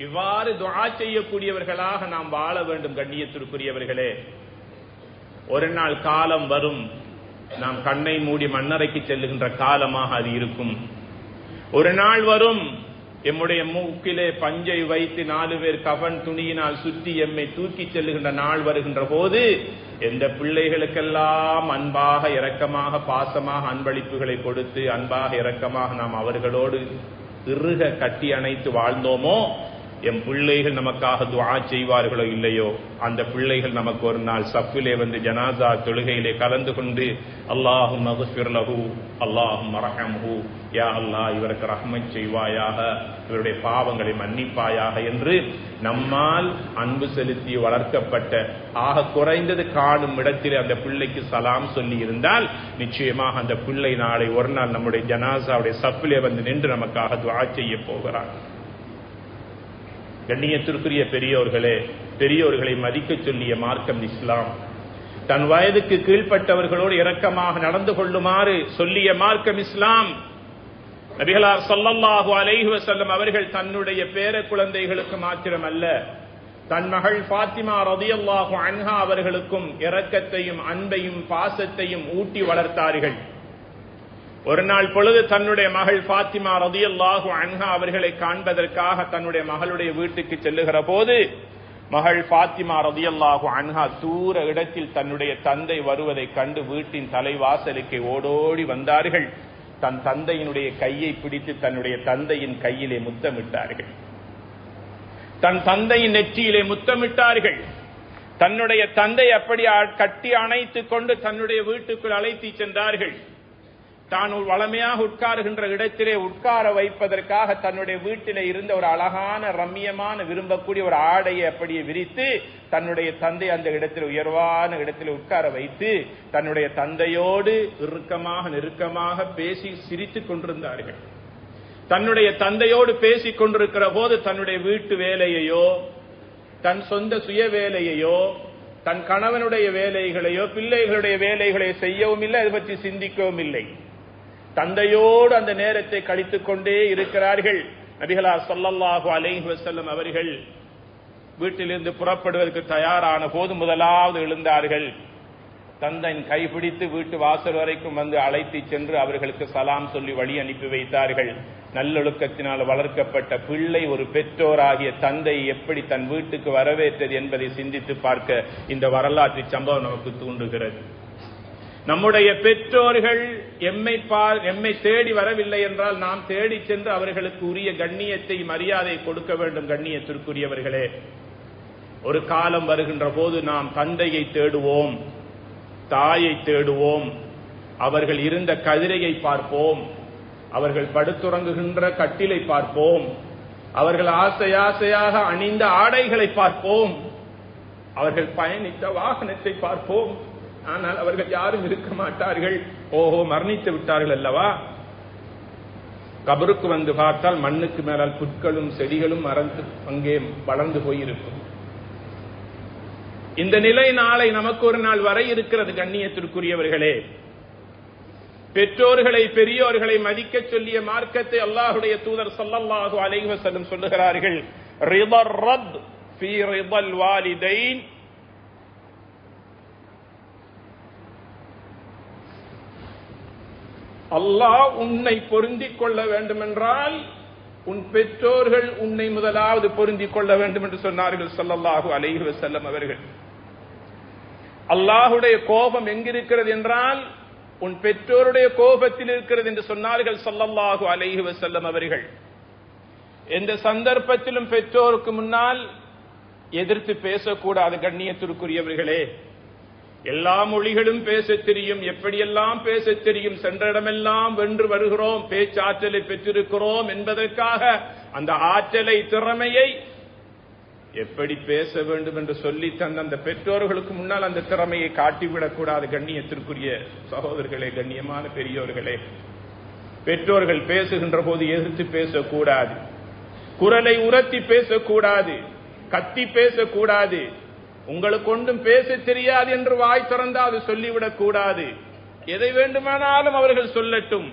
இவ்வாறு துஆ செய்யக்கூடியவர்களாக நாம் வாழ வேண்டும். கண்ணியத்திற்குரியவர்களே, ஒரு நாள் காலம் வரும், நாம் கண்ணை மூடி மண்ணறைக்கு செல்லுகின்ற காலமாக அது இருக்கும். ஒரு நாள் வரும், எம்முடைய மூக்கிலே பஞ்சை வைத்து 4 பேர் கஃன் துணியினால் சுற்றி எம்மை தூக்கி செல்லுகின்ற நாள் வருகின்ற போது எந்த பிள்ளைகளுக்கெல்லாம் அன்பாக, இரக்கமாக, பாசமாக அன்பளிப்புகளை கொடுத்து அன்பாக, இரக்கமாக நாம் அவர்களோடு இறுக கட்டி அணைத்து வாழ்ந்தோமோ, எம் பிள்ளைகள் நமக்காக துஆ செய்வார்களோ இல்லையோ, அந்த பிள்ளைகள் நமக்கு ஒரு நாள் சஃபிலே வந்து ஜனாசா தொழுகையிலே கலந்து கொண்டு அல்லாஹும்ம ஃகிர் லஹு அல்லாஹும்ம ரஹம்ஹு, யா அல்லாஹ் இவருக்கு ரஹ்மத் செய்வாயாக, இவருடைய பாவங்களை மன்னிப்பாயாக என்று நம்மால் அன்பு செலுத்தி வளர்க்கப்பட்ட ஆக குறைந்தது காணும் இடத்தில் அந்த பிள்ளைக்கு சலாம் சொல்லி இருந்தால் நிச்சயமாக அந்த பிள்ளை நாளை ஒரு நாள் நம்முடைய ஜனாசாவுடைய சஃபிலே வந்து நின்று நமக்காக துஆ செய்ய போகிறார். கண்ணியத்திற்குரிய பெரியோர்களே, பெரியோர்களை மதிக்க சொல்லிய மார்க்கம் இஸ்லாம். தன் வயதுக்கு கீழ்ப்பட்டவர்களோடு இரக்கமாக நடந்து கொள்ளுமாறு சொல்லிய மார்க்கம் இஸ்லாம். நபிகளார் ஸல்லல்லாஹு அலைஹி வஸல்லம் அவர்கள் தன்னுடைய பேர குழந்தைகளுக்கு மாத்திரமல்ல, தன் மகள் ஃபாத்திமா ரலியல்லாஹு அன்ஹா அவர்களுக்கும் இரக்கத்தையும் அன்பையும் பாசத்தையும் ஊட்டி வளர்த்தார்கள். ஒரு நாள் பொழுது தன்னுடைய மகள் ஃபாத்திமா ரலியல்லாஹு அன்ஹா அவர்களை காண்பதற்காக தன்னுடைய மகளுடைய வீட்டுக்கு செல்லுகிற போது மகள் ஃபாத்திமா ரலியல்லாஹு அன்ஹா தூர இடத்தில் தன்னுடைய தந்தை வருவதை கண்டு வீட்டின் தலைவாசலுக்கு ஓடோடி வந்தார்கள். தன் தந்தையினுடைய கையை பிடித்து தன்னுடைய தந்தையின் கையிலே முத்தமிட்டார்கள். தன் தந்தையின் நெற்றியிலே முத்தமிட்டார்கள். தன்னுடைய தந்தை அப்படி கட்டி அணைத்துக் கொண்டு தன்னுடைய வீட்டுக்குள் அழைத்து சென்றார்கள். தான் வளமையாக உட்காருகின்ற இடத்திலே உட்கார வைப்பதற்காக தன்னுடைய வீட்டிலே இருந்த ஒரு அழகான, ரம்மியமான, விரும்பக்கூடிய ஒரு ஆடையை அப்படியே விரித்து தன்னுடைய தந்தை அந்த இடத்தில் உயர்வான இடத்தில் உட்கார வைத்து தன்னுடைய தந்தையோடு இறுக்கமாக, நெருக்கமாக பேசி சிரித்துக் கொண்டிருந்தார்கள். தன்னுடைய தந்தையோடு பேசிக் கொண்டிருக்கிற போது தன்னுடைய வீட்டு வேலையையோ, தன் சொந்த சுய வேலையையோ, தன் கணவனுடைய வேலைகளையோ, பிள்ளைகளுடைய வேலைகளை செய்யவும் இல்லை, அது பற்றி சிந்திக்கவும் இல்லை. தந்தையோடு அந்த நேரத்தை கழித்துக் கொண்டே இருக்கிறார்கள். நபிகளார் ஸல்லல்லாஹு அலைஹி வஸல்லம் அவர்கள் வீட்டிலிருந்து புறப்படுவதற்கு தயாரான போது முதலாவது எழுந்தார்கள். தந்தையின் கைப்பிடித்து வீட்டு வாசல் வரைக்கும் வந்து அழைத்து சென்று அவர்களுக்கு சலாம் சொல்லி வழி அனுப்பி வைத்தார்கள். நல்லொழுக்கத்தினால் வளர்க்கப்பட்ட பிள்ளை ஒரு பெற்றோராகிய தந்தை எப்படி தன் வீட்டுக்கு வரவேற்றது என்பதை சிந்தித்து பார்க்க இந்த வரலாற்று சம்பவம் நமக்கு தூண்டுகிறது. நம்முடைய பெற்றோர்கள் எம்மை தேடி வரவில்லை என்றால் நாம் தேடி சென்று அவர்களுக்கு உரிய கண்ணியத்தை மரியாதை கொடுக்க வேண்டும். கண்ணியத்திற்குரியவர்களே, ஒரு காலம் வருகின்ற போது நாம் தந்தையை தேடுவோம், தாயை தேடுவோம், அவர்கள் இருந்த கதிரையை பார்ப்போம், அவர்கள் படுத்துறங்குகின்ற கட்டிலை பார்ப்போம், அவர்கள் ஆசையாக அணிந்த ஆடைகளை பார்ப்போம், அவர்கள் பயணித்த வாகனத்தை பார்ப்போம். ஆனால் அவர்கள் யாரும் இருக்க மாட்டார்கள். ஓஹோ, மரணித்து விட்டார்கள் அல்லவா? கபருக்கு வந்து பார்த்தால் மண்ணுக்கு மேலால் புற்களும் செடிகளும் மறந்து அங்கே வளர்ந்து போயிருக்கும். இந்த நிலை நாளை நமக்கு ஒரு நாள் வரை இருக்கிறது. கண்ணியத்திற்குரியவர்களே, பெற்றோர்களை பெரியோர்களை மதிக்க சொல்லிய மார்க்கத்தை அல்லாஹுடைய தூதர் ஸல்லல்லாஹு அலைஹி வஸல்லம் சொல்லுகிறார்கள். ரிதர் ரத் ஃபீ ரிதல் வாலிதைன். அல்லாஹ் உன்னை பொருந்திக் கொள்ள வேண்டும் என்றால் உன் பெற்றோர்கள் உன்னை முதலாவது பொருந்திக் கொள்ள வேண்டும் என்று சொன்னார்கள் ஸல்லல்லாஹு அலைஹி வஸல்லம் அவர்கள். அல்லாஹுடைய கோபம் எங்கிருக்கிறது என்றால் உன் பெற்றோருடைய கோபத்தில் இருக்கிறது என்று சொன்னார்கள் ஸல்லல்லாஹு அலைஹி வஸல்லம் அவர்கள். எந்த சந்தர்ப்பத்திலும் பெற்றோருக்கு முன்னால் எதிர்த்து பேசக்கூடாது. கண்ணியத்திற்குரியவர்களே, எல்லா மொழிகளும் பேச தெரியும், எப்படியெல்லாம் பேச தெரியும், சென்ற இடமெல்லாம் வென்று வருகிறோம், பேச்சாற்றலை பெற்றிருக்கிறோம் என்பதற்காக அந்த ஆற்றலை திறமையை எப்படி பேச வேண்டும் என்று சொல்லி தந்த அந்த பெற்றோர்களுக்கு முன்னால் அந்த திறமையை காட்டிவிடக்கூடாது. கண்ணியத்திற்குரிய சகோதரர்களே, கண்ணியமான பெரியோர்களே, பெற்றோர்கள் பேசுகின்ற போது எதிர்த்து பேசக்கூடாது, குரலை உரத்தி பேசக்கூடாது, கத்தி பேசக்கூடாது. உங்களுக்கு ஒன்றும் பேச தெரியாது என்று வாய் திறந்தா அது சொல்லிவிடக் கூடாது. எதை வேண்டுமானாலும் அவர்கள் சொல்லட்டும்.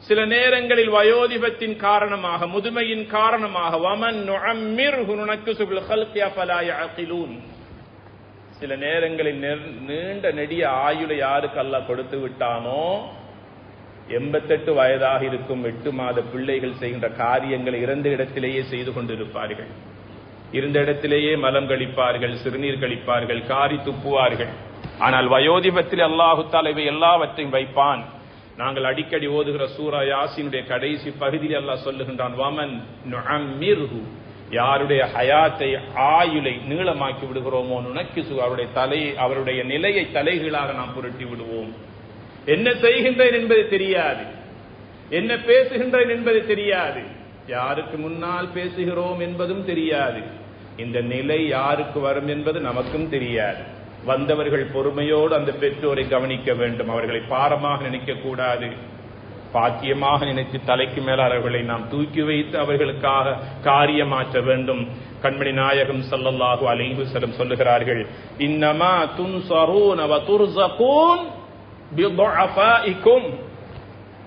சில நேரங்களில் வயோதிபத்தின் காரணமாக, முதுமையின் காரணமாக, வமன் நுஅம்மிர்ஹு நுனக்கிஸு பில் ஹல்கி அஃபலா யஅகிலூன், சில நேரங்களில் நீண்ட நெடிய ஆயுளை யாருக்கு அல்லாஹ் கொடுத்து விட்டானோ 88 வயதாக இருக்கும் 8 மாத பிள்ளைகள் செய்கின்ற காரியங்களை இறந்த இடத்திலேயே செய்து கொண்டிருப்பார்கள். இருந்த இடத்திலேயே மலம் கழிப்பார்கள், சிறுநீர் கழிப்பார்கள், காரி துப்புவார்கள். ஆனால் வயோதிபத்தில் அல்லாஹு தஆலா இவை எல்லாவற்றையும் வைப்பான். நாங்கள் அடிக்கடி ஓதுகிற சூரா யாசீனுடைய கடைசி பகுதியில் அல்லாஹ் சொல்லுகின்றான், வமன் நுஅம்மிர்ஹு, யாருடைய ஹயாத்தை ஆயுளை நீளமாக்கி விடுகிறோமோ நுனக்கிஸு, அவருடைய நிலையை தலைகீழாக நாம் புரட்டி விடுவோம். என்ன செய்கின்றேன் என்பது தெரியாது, என்ன பேசுகின்றேன் என்பது தெரியாது, யாருக்கு முன்னால் பேசுகிறோம் என்பதும் தெரியாது. இந்த நிலை யாருக்கு வரும் என்பது நமக்கும் தெரியாது. வந்தவர்கள் பொறுமையோடு அந்த பெற்றோரை கவனிக்க வேண்டும். அவர்களை பாரமாக நினைக்க கூடாது, பாக்கியமாக நினைத்து தலைக்கு மேல் அவர்களை நாம் தூக்கி வைத்து அவர்களுக்காக காரியமாற்ற வேண்டும். கண்மணி நாயகம் ஸல்லல்லாஹு அலைஹி வஸல்லம் சொல்லுகிறார்கள், இன்னமா துன்ஸரூன வ துர்ஸகூன் பிதுஅஃபாஇக்கும்.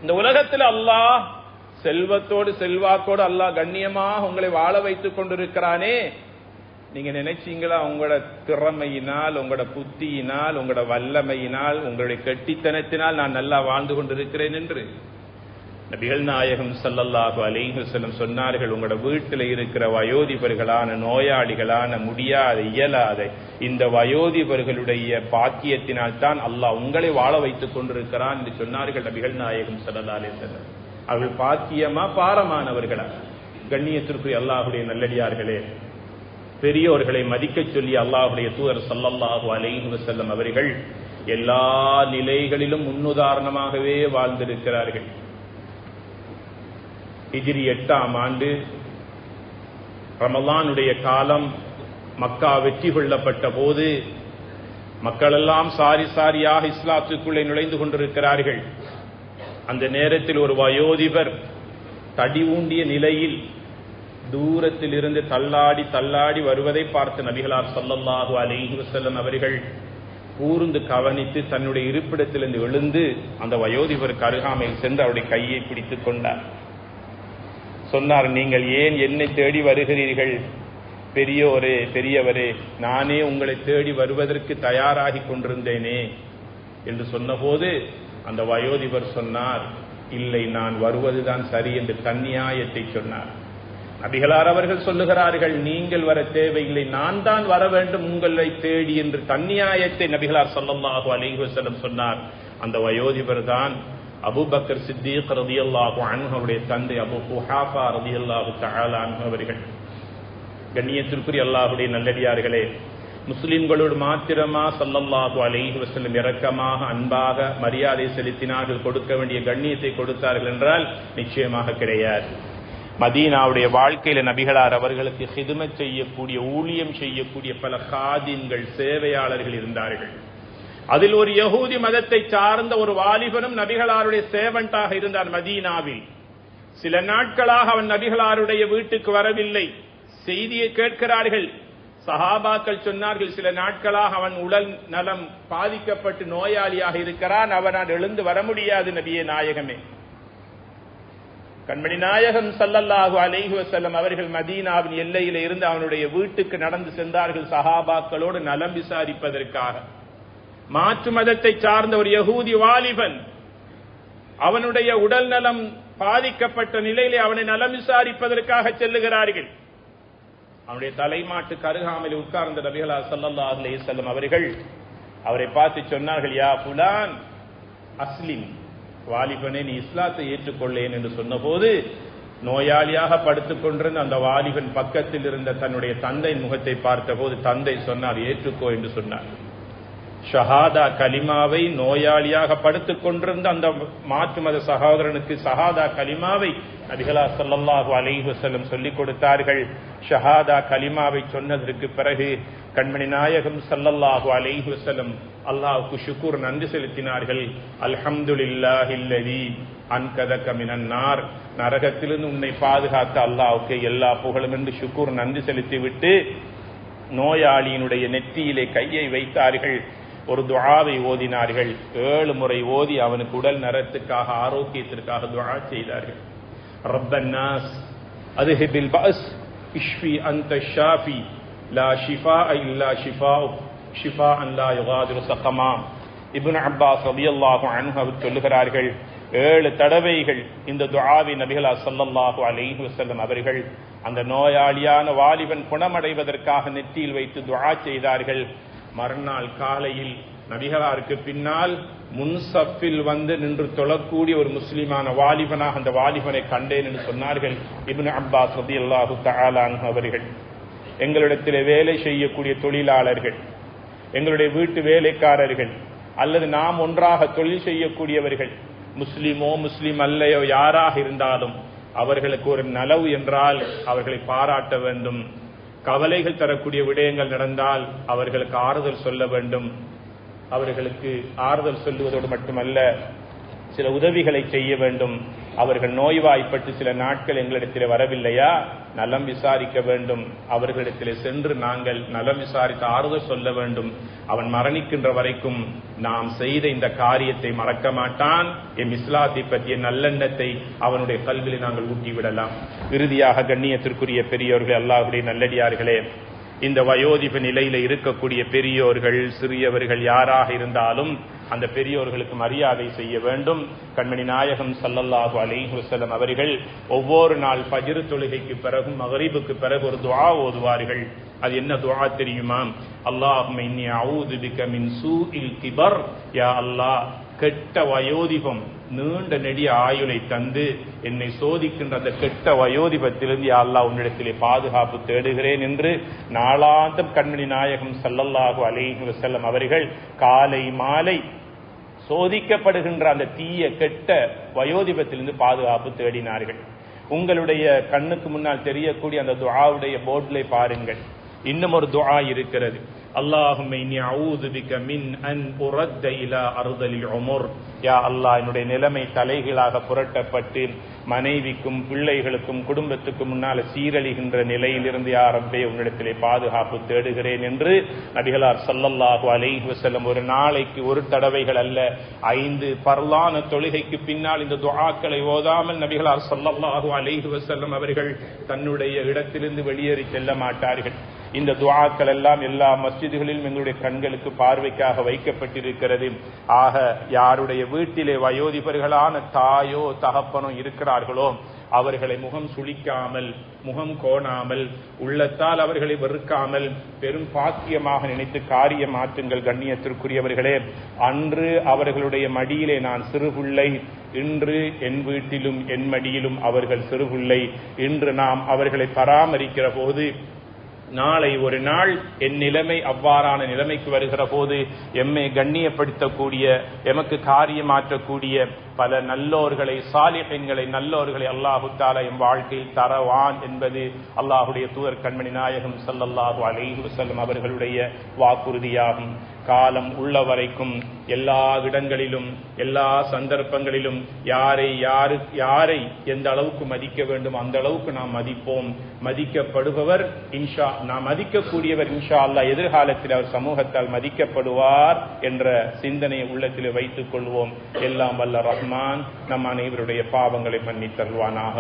இந்த உலகத்தில் அல்லாஹ் செல்வத்தோடு செல்வாக்கோடு அல்லாஹ் கண்ணியமாக உங்களை வாழ வைத்துக் கொண்டிருக்கிறானே, நீங்க நினைச்சீங்களா உங்களோட திறமையினால், உங்களோட புத்தியினால், உங்களோட வல்லமையினால், உங்களுடைய கெட்டித்தனத்தினால் நான் நல்லா வாழ்ந்து கொண்டிருக்கிறேன் என்று? நபிகள் நாயகம் ஸல்லல்லாஹு அலைஹி வஸல்லம் சொன்னார்கள், உங்களோட வீட்டில் இருக்கிற வயோதிபர்களான, நோயாளிகளான, முடியாத இயலாத இந்த வயோதிபர்களுடைய பாக்கியத்தினால் தான் அல்லாஹ் உங்களை வாழ வைத்துக் கொண்டிருக்கிறான் என்று சொன்னார்கள் நபிகள் நாயகம் ஸல்லல்லாஹு அலைஹி வஸல்லம். அவர்கள் பாக்கியமா பாரமானவர்களா? கண்ணியத்திற்குரிய அல்லாஹுடைய நல்லடியார்களே, பெரியோர்களை மதிக்க சொல்லி அல்லாஹுடைய தூதர் ஸல்லல்லாஹு அலைஹி வஸல்லம் அவர்கள் எல்லா நிலைகளிலும் முன்னுதாரணமாகவே வாழ்ந்திருக்கிறார்கள். ஹிஜ்ரி 8ஆம் ஆண்டு ரமலானுடைய காலம், மக்கா வெற்றி கொள்ளப்பட்ட போது மக்கள் எல்லாம் சாரி சாரியாக இஸ்லாத்துக்குள்ளே நுழைந்து கொண்டிருக்கிறார்கள். அந்த நேரத்தில் ஒரு வயோதிபர் தடி ஊண்டிய நிலையில் தூரத்தில் இருந்து தள்ளாடி தள்ளாடி வருவதை பார்த்து நபிகளார் ஸல்லல்லாஹு அலைஹி வஸல்லம் அவர்கள் கூர்ந்து கவனித்து தன்னுடைய இருப்பிடத்திலிருந்து எழுந்து அந்த வயோதிபருக்கு அருகாமையில் சென்று அவருடைய கையை பிடித்துக் கொண்டார். சொன்னார், நீங்கள் ஏன் என்னை தேடி வருகிறீர்கள்? பெரியோரே, பெரியவரே, நானே உங்களை தேடி வருவதற்கு தயாராகி கொண்டிருந்தேனே என்று சொன்னபோது அந்த வயோதிபர் சொன்னார், இல்லை, நான் வருவதுதான் சரி என்று தன்னியாயத்தை சொன்னார். நபிகளார் அவர்கள் சொல்லுகிறார்கள், நீங்கள் வர தேவையில்லை, நான் தான் வர வேண்டும் உங்களை தேடி என்று தன்னியாயத்தை நபிகளார் ஸல்லல்லாஹு அலைஹி வஸல்லம் சொன்னார். அந்த வயோதிபர் தான் அபூபக்கர் சித்தீக் ரலியல்லாஹு அன்ஹு அவருடைய தந்தை அபூ குஹாஃபா ரலியல்லாஹு தஆலா அன்ஹு அவர்கள். கண்ணியத்திற்குரிய அல்லாஹ்வுடைய நல்லடியார்களே, முஸ்லிம்களோடு மாத்திரமா ஸல்லல்லாஹு அலைஹி வஸல்லம் இரக்கமாக, அன்பாக மரியாதை செலுத்தினார்கள், கொடுக்க வேண்டிய கண்ணியத்தை கொடுத்தார்கள் என்றால் நிச்சயமாக கிடையாது. மதீனாவுடைய வாழ்க்கையில நபிகளார் அவர்களுக்கு ஹிதுமத் செய்யக்கூடிய, ஊழியம் செய்யக்கூடிய பல காதிம்கள், சேவையாளர்கள் இருந்தார்கள். அதில் ஒரு யஹூதி மதத்தை சார்ந்த ஒரு வாலிபனும் நபிகளாருடைய சேவண்டாக இருந்தார் மதீனாவில். சில நாட்களாக அவன் நபிகளாருடைய வீட்டுக்கு வரவில்லை. செய்தியை கேட்கிறார்கள். சஹாபாக்கள் சொன்னார்கள், சில நாட்களாக அவன் உடல் நலம் பாதிக்கப்பட்டு நோயாளியாக இருக்கிறான், அவனால் எழுந்து வர முடியாது நபியே நாயகமே. கண்மணி நாயகம் ஸல்லல்லாஹு அலைஹி வஸல்லம் அவர்கள் மதீனாவின் எல்லையில இருந்து அவனுடைய வீட்டுக்கு நடந்து சென்றார்கள் சஹாபாக்களோடு நலம் விசாரிப்பதற்காக. மாற்று மதத்தை சார்ந்த ஒரு யஹூதி வாலிபன், அவனுடைய உடல் நலம் பாதிக்கப்பட்ட நிலையிலே அவனை நலம் விசாரிப்பதற்காக செல்லுகிறார்கள். அவனுடைய தலைமாட்டு கருகாமல் உட்கார்ந்த நபிகளார் ஸல்லல்லாஹு அலைஹி வஸல்லம் அவர்கள் அவரை பார்த்து சொன்னார்கள், யா ஃபுலான் அஸ்லிம், வாலிபனே நீ இஸ்லாத்தை ஏற்றுக்கொள்ளேன் என்று சொன்னபோது நோயாளியாக படுத்துக் கொண்டிருந்த அந்த வாலிபன் பக்கத்தில் இருந்த தன்னுடைய தந்தையின் முகத்தை பார்த்தபோது தந்தை சொன்னார், ஏற்றுக்கோ என்று சொன்னார். ஷஹாதா கலிமாவை நோயாளியாக படுத்துக் கொண்டிருந்த அந்த மாற்று மத சகோதரனுக்கு ஷஹாதா கலிமாவை நபிகளார் ஸல்லல்லாஹு அலைஹி வஸல்லம் சொல்லிக் கொடுத்தார்கள். ஷஹாதா கலிமாவை சொன்னதற்கு பிறகு கண்மணி நாயகம் ஸல்லல்லாஹு அலைஹி வஸல்லம் அல்லாஹ்வுக்கு ஷுக்ர், நன்றி செலுத்தினார்கள். அல்ஹம்துலில்லாஹில்லதி அன்கதக மினன் நார், நரகத்திலிருந்து உன்னை பாதுகாத்த அல்லாஹ்வுக்கு எல்லா புகழும் என்று ஷுக்ர், நன்றி செலுத்திவிட்டு நோயாளியினுடைய நெற்றியிலே கையை வைத்தார்கள். ஒரு துஆவை ஓதினார்கள். 7 முறை ஓதி அவனுக்கு உடல் நலத்துக்காக, ஆரோக்கியத்திற்காக துஆ செய்தார்கள். ரப்பன் நாஸ் அத்ஹிபில் பஅஸ் இஷ்ஃபி அன்த ஷாஃபி லா ஷிஃபாஅ இல்லா ஷிஃபாஉக் ஷிஃபாஅன் லா யுகாதிரு ஸகமா. இப்னு அப்பாஸ் ரலியல்லாஹு அன்ஹு அவர் சொல்லுகிறார்கள், 7 தடவைகள் இந்த துஆவை நபிகளார் ஸல்லல்லாஹு அலைஹி வஸல்லம் அவர்கள் அந்த நோயாளியான வாலிபன் குணமடைவதற்காக நெற்றியில் வைத்து துஆ செய்தார்கள். மறுநாள் காலையில் நபிகளாருக்கு பின்னால் முன்சஃபில் வந்து நின்று தொழக்கூடிய ஒரு முஸ்லிமான வாலிபனாக அந்த வாலிபனை கண்டேன் என்று சொன்னார்கள் இப்னு அப்பாஸ் ரலியல்லாஹு தஆலா அன்ஹு அவர்கள். எங்களிடத்தில் வேலை செய்யக்கூடிய தொழிலாளர்கள், எங்களுடைய வீட்டு வேலைக்காரர்கள், அல்லது நாம் ஒன்றாக தொழில் செய்யக்கூடியவர்கள், முஸ்லிமோ முஸ்லிம் அல்லையோ யாராக இருந்தாலும் அவர்களுக்கு ஒரு நலவு என்றால் அவர்களை பாராட்ட வேண்டும். கவலைகள் தரக்கூடிய விடயங்கள் நடந்தால் அவர்களுக்கு ஆறுதல் சொல்ல வேண்டும். அவர்களுக்கு ஆறுதல் சொல்லுவதோடு மட்டுமல்ல, சில உதவிகளை செய்ய வேண்டும். அவர்கள் நோய்வாய்ப்பட்டு சில நாட்கள் எங்களிடத்தில் வரவில்லையா, நலம் விசாரிக்க வேண்டும். அவர்களிடத்தில் சென்று நாங்கள் நலம் விசாரித்து ஆறுதல் சொல்ல வேண்டும். அவன் மரணிக்கின்ற வரைக்கும் நாம் செய்த இந்த காரியத்தை மறக்க மாட்டான். எம் இஸ்லாத்தை பற்றிய நல்லெண்ணத்தை அவனுடைய கல்வியில் நாங்கள் ஊட்டிவிடலாம். இறுதியாக கண்ணியத்திற்குரிய பெரியோர்கள், அல்லாஹ்வுடைய நல்லடியார்களே, இந்த வயோதிப நிலையில இருக்கக்கூடிய பெரியோர்கள், சிறியவர்கள் யாராக இருந்தாலும் அந்த பெரியோர்களுக்கு மரியாதை செய்ய வேண்டும். கண்மணி நாயகம் ஸல்லல்லாஹு அலைஹி வஸல்லம் அவர்கள் ஒவ்வொரு நாள் ஃபஜ்ர் தொழுகைக்கு பிறகும் மக்ரிபுக்கு பிறகு ஒரு துஆ ஓதுவார்கள். அது என்ன துஆ தெரியுமா? அல்லாஹும்ம இன்னி அஊது பிக மின் சூஇல் கிபர், யா அல்லாஹ், கெட்ட வயோதிபம், நீண்ட நெடிய ஆயுளை தந்து என்னை சோதிக்கின்ற அந்த கெட்ட வயோதிபத்திலிருந்து யா அல்லாஹ் உன்னிடத்திலே பாதுகாப்பு தேடுகிறேன் என்று நாளாந்தம் கண்மணி நாயகம் ஸல்லல்லாஹு அலைஹி வஸல்லம் அவர்கள் காலை மாலை சோதிக்கப்படுகின்ற அந்த தீய கெட்ட வயோதிபத்திலிருந்து பாதுகாப்பு தேடினார்கள். உங்களுடைய கண்ணுக்கு முன்னால் தெரியக்கூடிய அந்த துஆவுடைய போர்டிலே பாருங்கள். இன்னும் ஒரு துஆ இருக்கிறது. அல்லாஹும்ம இன்னி அஊது பிக மின் அன் உரத்த இலா அர்தலில் உமர். யா அல்லாஹ், என்னுடைய நிலைமை தலைகீழாக புரட்டப்பட்டு மனைவிக்கும் பிள்ளைகளுக்கும் குடும்பத்துக்கும் முன்னால சீரழிகின்ற நிலையிலிருந்து யா ரப்பே உன்னிடத்திலே பாதுகாப்பு தேடுகிறேன் என்று நபிகளார் ஸல்லல்லாஹு அலைஹி வஸல்லம் ஒரு நாளைக்கு ஒரு தடவைகள் அல்ல 5 பர்லான தொழுகைக்கு பின்னால் இந்த துஆக்களை ஓதாமல் நபிகளார் ஸல்லல்லாஹு அலைஹி வஸல்லம் அவர்கள் தன்னுடைய இடத்திலிருந்து வெளியேறி செல்ல மாட்டார்கள். இந்த துஆக்கள் எல்லாம் எல்லா மஸ்ஜிதுகளிலும் எங்களுடைய கண்களுக்கு பார்வைக்காக வைக்கப்பட்டிருக்கிறது. ஆக யாருடைய வீட்டிலே வயோதிபர்களான தாயோ தகப்பனோ இருக்கிறார்களோ அவர்களை முகம் சுளிக்காமல், முகம் கோணாமல், உள்ளத்தால் அவர்களை வெறுக்காமல் பெரும் பாக்கியமாக நினைத்து காரியம் ஆற்றுங்கள். கண்ணியத்திற்குரியவர்களே, அன்று அவர்களுடைய மடியிலே நான் சிறுபிள்ளை, இன்று என் வீட்டிலும் என் மடியிலும் அவர்கள் சிறுபிள்ளை. இன்று நாம் அவர்களை பராமரிக்கிற போது நாளை ஒரு நாள் என் நிலைமை அவ்வாறான நிலைமைக்கு வருகிற போது எம்மை கண்ணியப்படுத்தக்கூடிய, எமக்கு காரியமாற்றக்கூடிய பல நல்லோர்களை, சாலிஹீன்களை, நல்லோர்களை அல்லாஹு தஆலா எம் வாழ்க்கையில் தரவான் என்பது அல்லாஹுடைய தூதர் கண்மணி நாயகம் ஸல்லல்லாஹு அலைஹி வஸல்லம் அவர்களுடைய வாக்குறுதியாகும். காலம் உள்ள வரைக்கும் எல்லா இடங்களிலும் எல்லா சந்தர்ப்பங்களிலும் யாரை எந்த அளவுக்கு மதிக்க வேண்டும் அந்த அளவுக்கு நாம் மதிப்போம். மதிக்கப்படுபவர் நாம் மதிக்கக்கூடியவர் இன்ஷா அல்லாஹ் எதிர்காலத்தில் அவர் சமூகத்தால் மதிக்கப்படுவார் என்ற சிந்தனையை உள்ளத்தில் வைத்துக் கொள்வோம். எல்லாம் வல்ல ரஹ்மான் நம் அனைவருடைய பாவங்களை மன்னித்தருள்வானாக.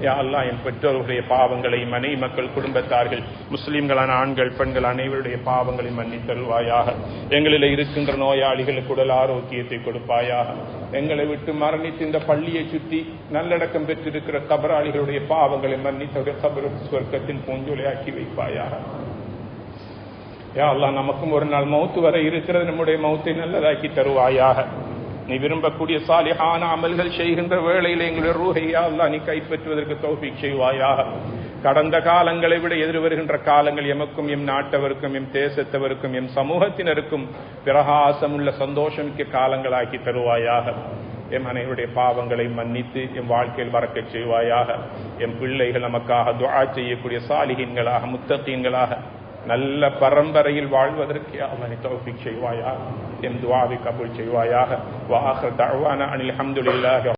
யா அல்லாஹ், என் பெற்றோருடைய பாவங்களை, மனைவி மக்கள் குடும்பத்தார்கள் முஸ்லிம்களான ஆண்கள் பெண்கள் அனைவருடைய பாவங்களை மன்னித்தருள்வாயாக. எங்களில் இருக்கின்ற நோயாளிகளுக்கு உடல் ஆரோக்கியத்தை கொடுப்பாயாக. எங்களை விட்டு மரணித்து இந்த பள்ளியை சுற்றி நல்லடக்கம் பெற்றிருக்கிற கபராளிகளுடைய பாவங்களை மன்னித்து சொர்க்கத்தின் பூஞ்சொலியாக்கி வைப்பாயாக. யா அல்லாஹ், நமக்கும் ஒரு நாள் மௌத்து வர இருக்கிறது. நம்முடைய மௌத்தை நல்லதாக்கி தருவாயாக. நீ விரும்பக்கூடிய சாலிஹான அமல்கள் செய்கின்ற வேளையில் எங்களுடைய ரூஹை யா அல்லாஹ் நீ கைப்பற்றுவதற்கு தௌஃபீக் செய்வாயாக. கடந்த காலங்களை விட எதிர்வருகின்ற காலங்கள் எமக்கும், எம் நாட்டவருக்கும், எம் தேசத்தவருக்கும், எம் சமூகத்தினருக்கும் பிரகாசமுள்ள சந்தோஷமிக்க காலங்களாக்கி தருவாயாக. எம் அனைவருடைய பாவங்களை மன்னித்து எம் வாழ்க்கையில் வரக்கச் செய்வாயாக. எம் பிள்ளைகள் நமக்காக துஆ செய்யக்கூடிய சாலிஹீன்களாக, முத்தகீன்களாக, நல்ல பரம்பரையில் வாழ்வதற்கு அல்லாஹ் தௌஃபீக் செய்வாயாக. எம் துஆவை கபூல் செய்வாயாக. வ ஆகிரு தஅவானா அனில் ஹம்துலில்லாஹி